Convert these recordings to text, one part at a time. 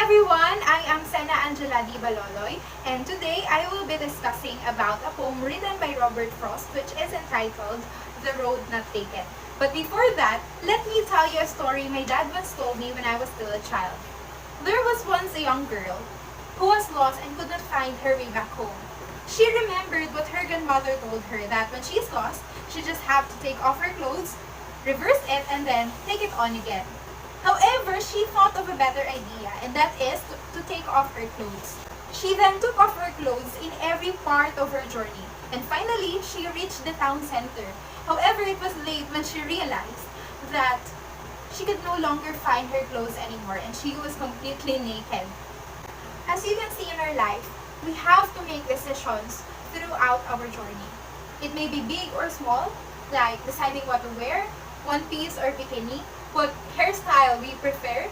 everyone, I am Sena Angela Di Baloloy, and today I will be discussing about a poem written by Robert Frost which is entitled The Road Not Taken. But before that, let me tell you a story my dad once told me when I was still a child. There was once a young girl who was lost and could not find her way back home. She remembered what her grandmother told her, that when she is lost, she just have to take off her clothes, reverse it, and then take it on again. However, she thought of a better idea, and that is to take off her clothes. She then took off her clothes in every part of her journey, and finally, she reached the town center. However, it was late when she realized that she could no longer find her clothes anymore, and she was completely naked. As you can see in our life, we have to make decisions throughout our journey. It may be big or small, like deciding what to wear, one piece or bikini, what hairstyle we prefer,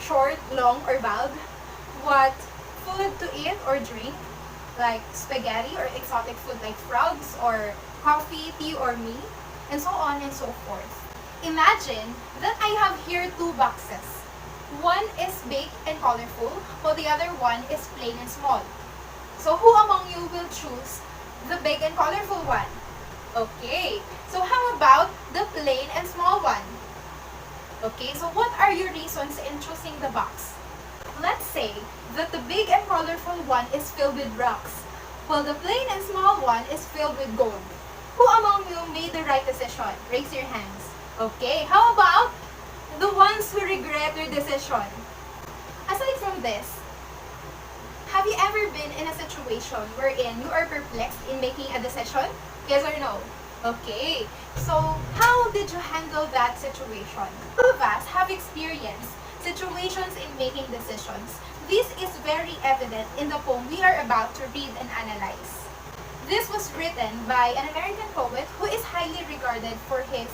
short, long, or bald, what food to eat or drink, like spaghetti or exotic food like frogs or coffee, tea, or meat, and so on and so forth. Imagine that I have here two boxes. One is big and colorful, while the other one is plain and small. So who among you will choose the big and colorful one? Okay, so how about the plain and small one? Okay, so what are your reasons in choosing the box? Let's say that the big and colorful one is filled with rocks, while the plain and small one is filled with gold. Who among you made the right decision? Raise your hands. Okay, how about the ones who regret their decision? Aside from this, have you ever been in a situation wherein you are perplexed in making a decision? Yes or no? Okay, so how did you handle that situation? All of us have experienced situations in making decisions. This is very evident in the poem we are about to read and analyze. This was written by an American poet who is highly regarded for his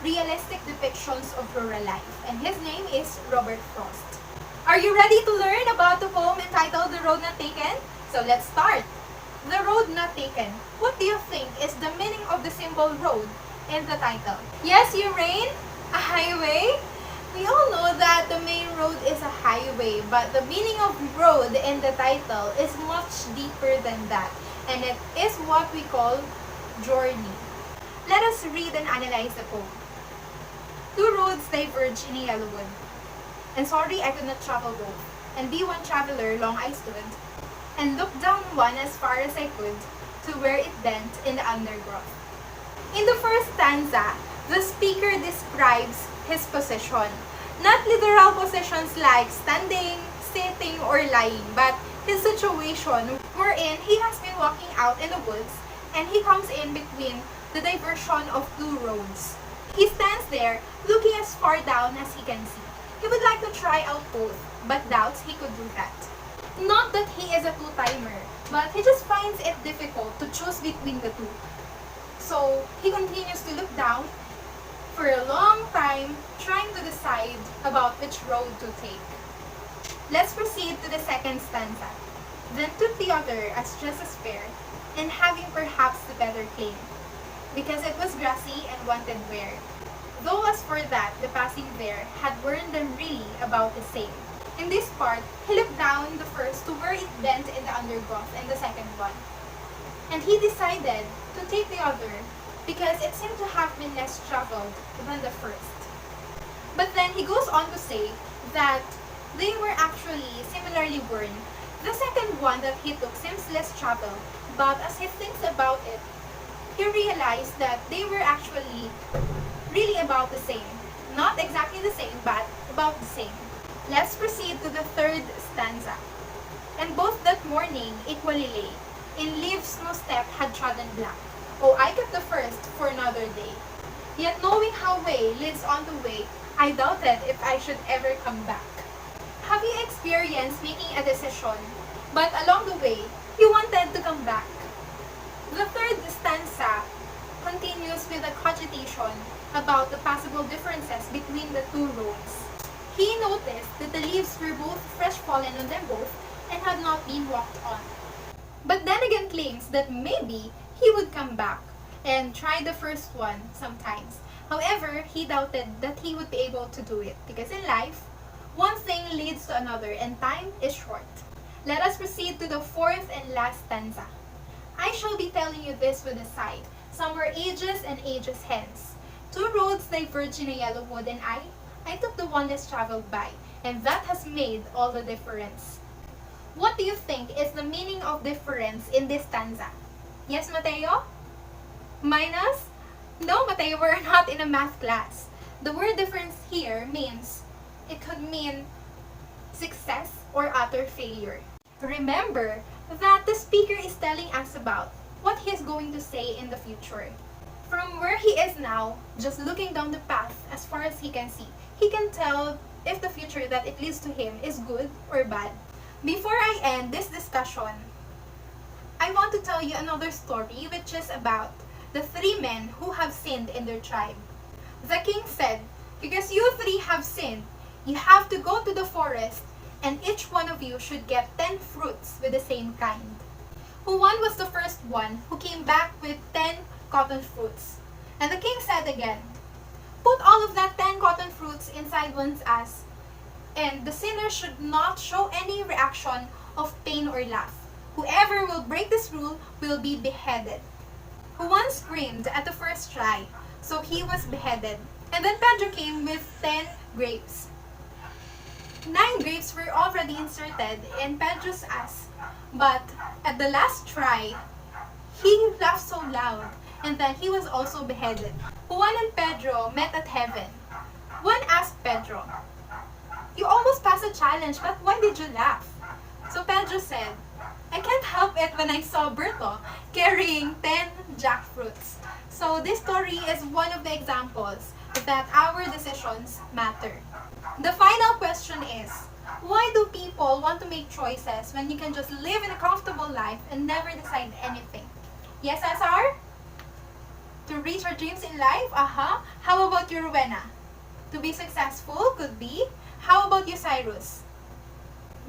realistic depictions of rural life, and his name is Robert Frost. Are you ready to learn about the poem entitled The Road Not Taken? So let's start. The Road Not Taken. What do you think is the meaning of the symbol road in the title? Yes, Urain? A highway? We all know that the main road is a highway, but the meaning of road in the title is much deeper than that, and it is what we call journey. Let us read and analyze the poem. Two roads diverge in a yellow wood, and sorry I could not travel both, and be one traveler long I stood, and looked down one as far as I could, to where it bent in the undergrowth. In the first stanza, the speaker describes his position. Not literal positions like standing, sitting, or lying, but his situation wherein he has been walking out in the woods and he comes in between the diversion of two roads. He stands there looking as far down as he can see. He would like to try out both, but doubts he could do that. Not that he is a two-timer, but he just finds it difficult to choose between the two. So he continues to look down for a long time, trying to decide about which road to take. Let's proceed to the second stanza. Then took the other as just as fair, and having perhaps the better claim, because it was grassy and wanted wear. Though as for that, the passing there had worn them really about the same. In this part, he looked down the first to where it bent in the undergrowth and the second one. And he decided to take the other because it seemed to have been less traveled than the first. But then he goes on to say that they were actually similarly worn. The second one that he took seems less traveled, but as he thinks about it, he realized that they were actually really about the same. Not exactly the same, but about the same. Let's proceed to the third stanza. And both that morning equally lay, in leaves no step had trodden black. Oh, I kept the first for another day. Yet knowing how way leads on to way, I doubted if I should ever come back. Have you experienced making a decision, but along the way, you wanted to come back? The third stanza continues with a cogitation about the possible differences between the two roads. He noticed that the leaves were both fresh fallen on them both and had not been walked on. But then again claims that maybe he would come back and try the first one sometimes. However, he doubted that he would be able to do it because in life, One thing leads to another, and time is short. Let us proceed to the fourth and last stanza. I shall be telling you this with a sigh. Some were ages and ages hence. Two roads diverge in a yellow wood, and I took the one less traveled by, and that has made all the difference. What do you think is the meaning of difference in this stanza? Yes, Mateo? Minus? No, Mateo, we're not in a math class. The word difference here means, it could mean success or utter failure. Remember that the speaker is telling us about what he is going to say in the future. From where he is now, just looking down the path as far as he can see, he can tell if the future that it leads to him is good or bad. Before I end this discussion, I want to tell you another story which is about the three men who have sinned in their tribe. The king said, because you three have sinned, you have to go to the forest and each one of you should get 10 fruits with the same kind. Who one was the first one who came back with 10 cotton fruits. And the king said again, put all of that 10 cotton fruits inside one's ass, and the sinner should not show any reaction of pain or laugh. Whoever will break this rule will be beheaded. Who once screamed at the first try, so he was beheaded. And then Pedro came with 10 grapes. 9 grapes were already inserted in Pedro's ass, but at the last try, he laughed so loud, and then he was also beheaded. Juan and Pedro met at heaven. Juan asked Pedro, you almost passed the challenge, but why did you laugh? So Pedro said, I can't help it when I saw Berto carrying 10 jackfruits. So this story is one of the examples that our decisions matter. The final question is, why do people want to make choices when you can just live in a comfortable life and never decide anything? Yes, SR? To reach our dreams in life? How about you, Rowena? To be successful could be. How about you, Cyrus?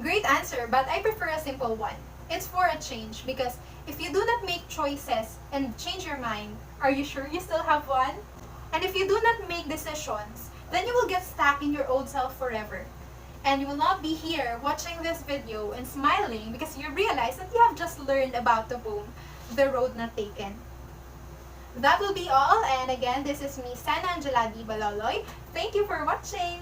Great answer, but I prefer a simple one. It's for a change, because if you do not make choices and change your mind, are you sure you still have one? And if you do not make decisions, then you will get stuck in your old self forever. And you will not be here watching this video and smiling because you realize that you have just learned about the poem, The Road Not Taken. That will be all, and again, this is me, Sana Angela Di Baloloy. Thank you for watching!